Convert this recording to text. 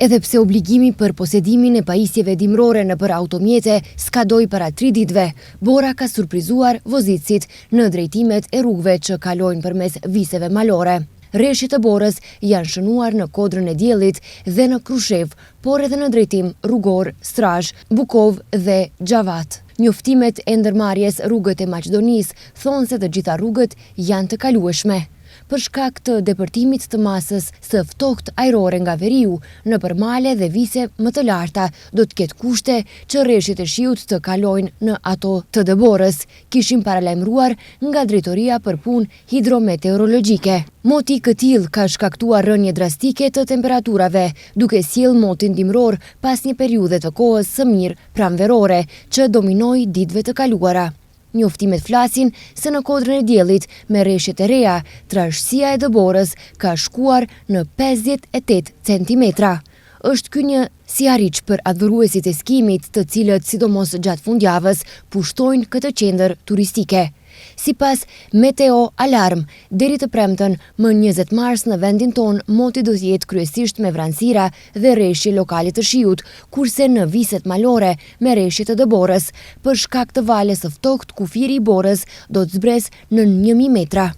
Edhe pse obligimi për posedimin e pajisjeve dimrore në për automjete skadoi para 3 ditëve, Bora ka surprizuar vozitësit në drejtimet e rrugëve që kalojnë përmes viseve malore. Rreshtet e Borës janë shënuar në Kodrën e Diellit dhe në Krushev, por edhe në drejtim rrugor Strazh, Bukov dhe Xhavat. Njoftimet e ndërmarrjes rrugët e Maqedonisë thonë se të gjitha rrugët janë të kalueshme. Për shkak të depërtimit të masës së ftohtë ajrore nga veriu, në përmale dhe vise më të larta, do të ketë kushte që rreshtet e shiut të kalojnë në ato të Borës, kishim paralajmëruar nga Drejtoria për Punë Hidrometeorologjike. Moti i këtill ka shkaktuar rënje drastike të temperaturave, duke sjellë motin dimror pas një periudhe të kohës së mirë pranverore, që dominoi ditëve të kaluara. Njoftimet flasin se në Kodrën e Diellit me rreshtet e reja, trashësia e Borës ka shkuar në 58 cm. Është ky një sjarriç për adhuruesit e skimit, të cilët sidomos gjatë fundjavës pushtojnë këtë qendër turistike. Sipas Meteo Alarm, deri të premten më 20 mars në vendin ton moti do të jetë kryesisht me vranësira dhe rreshje lokale të shiut, kurse në viset malore me rreshje të Borës, për shkak të valës së ftohtë, kufiri i Borës do të zbresë në 1000 metra.